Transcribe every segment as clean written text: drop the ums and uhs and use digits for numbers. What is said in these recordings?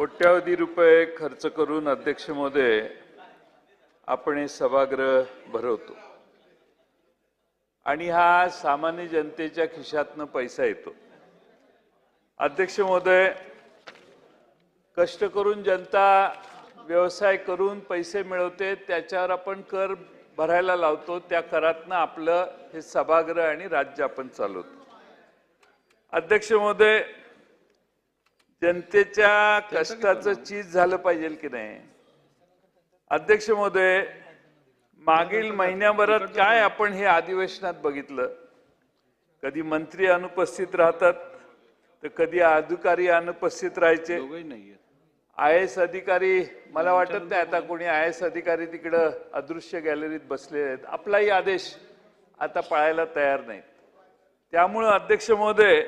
कोट्यावधी रुपये खर्च करून अध्यक्ष महोदय आपण हे सभागृह भरवतो आणि हा सामान्य जनतेच्या खिशातनं पैसा येतो। अध्यक्ष महोदय, कष्ट करून जनता व्यवसाय करून पैसे मिळवते, त्याच्यावर आपण कर भरायला लावतो, त्या करातनं आपलं हे सभागृह आणि राज्य आपण चालवतो। अध्यक्ष महोदय, जनतेच्या कष्टाचं चीज झालं पाहिजे की नाही? अध्यक्ष महोदय, मागील महिन्याभरात काय आपण हे अधिवेशनात बघितलं? कधी मंत्री अनुपस्थित राहतात तर कधी अधिकारी अनुपस्थित राहायचे। IAS अधिकारी, मला वाटत नाही आता कोणी IAS अधिकारी तिकडं अदृश्य गॅलरीत बसले आहेत, आपलाही आदेश आता पाळायला तयार नाहीत। त्यामुळे अध्यक्ष महोदय,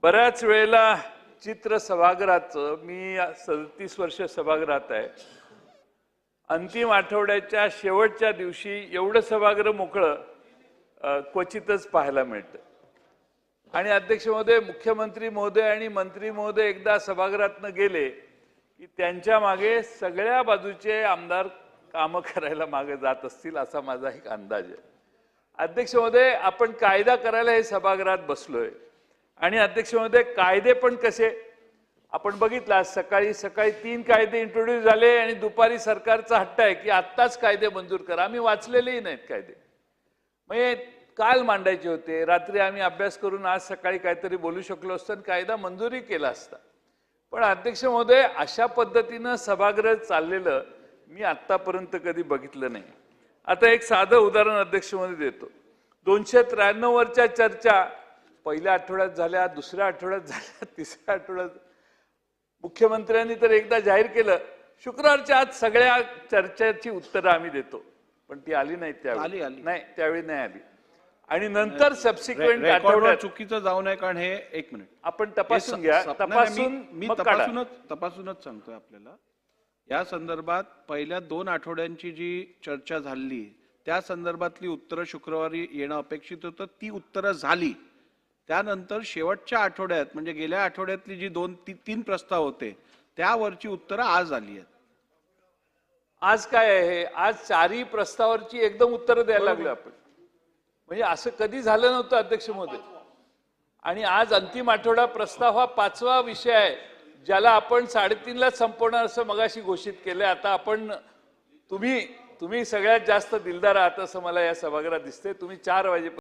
बऱ्याच वेळेला चित्र सभागृहाचं, मी 37 वर्ष सभागृहात आहे, अंतिम आठवड्याच्या शेवटच्या दिवशी एवढं सभागृह मोकळं क्वचितच पाहायला मिळतं। आणि अध्यक्ष महोदय, मुख्यमंत्री महोदय आणि मंत्री महोदय एकदा सभागृहातनं गेले की त्यांच्या मागे सगळ्या बाजूचे आमदार कामं करायला मागे जात असतील असा माझा एक अंदाज आहे। अध्यक्ष महोदय, आपण कायदा करायला हे सभागृहात बसलोय आणि अध्यक्ष महोदय, कायदे पण कसे आपण बघितलं, आज सकाळी 3 कायदे इंट्रोड्यूस झाले आणि दुपारी सरकारचा हट्ट आहे की आत्ताच कायदे मंजूर करा। आम्ही वाचलेलेही नाहीत कायदे, म्हणजे काल मांडायचे होते, रात्री आम्ही अभ्यास करून आज सकाळी काहीतरी बोलू शकलो असतो आणि कायदा मंजुरी केला असता। पण अध्यक्ष महोदय, अशा पद्धतीनं सभागृह चाललेलं मी आतापर्यंत कधी बघितलं नाही। आता एक साधं उदाहरण अध्यक्ष महोदय देतो। 293 वरच्या चर्चा पहिल्या आठवड्यात झाल्या, दुसऱ्या आठवड्यात झाल्या, तिसऱ्या आठवड्यात मुख्यमंत्र्यांनी तर एकदा जाहीर केलं शुक्रवारच्या आत सगळ्या चर्चेची उत्तरं आम्ही देतो, पण ती आली नाही त्यावेळी, त्यावेळी नाही आली। आणि नंतर सबसिक्वेंट आठवड्यात चुकीचं जाऊ नये, कारण हे एक मिनिट आपण तपासून घ्या, तपासूनच सांगतोय आपल्याला। या संदर्भात पहिल्या 2 आठवड्यांची जी चर्चा झाली त्या संदर्भातली उत्तरं शुक्रवारी येणं अपेक्षित होतं, ती उत्तरं झाली। त्यानंतर शेवटच्या आठवड्यात म्हणजे गेल्या आठवड्यातली जी 2-3 प्रस्ताव होते त्यावरची उत्तरं आज आली आहेत। आज काय आहे? आज 4ही प्रस्तावावरची एकदम उत्तरं द्यायला लागलो आपण, म्हणजे असं कधी झालं नव्हतं अध्यक्ष महोदय। आणि आज अंतिम आठवडा प्रस्ताव हा 5वा विषय आहे, ज्याला आपण 3:30ला संपवणार असं मगाशी घोषित केलंय। आता आपण तुम्ही सगळ्यात जास्त दिलदार आहात असं मला या सभागृहात दिसते। तुम्ही 4 वाजेपर्यंत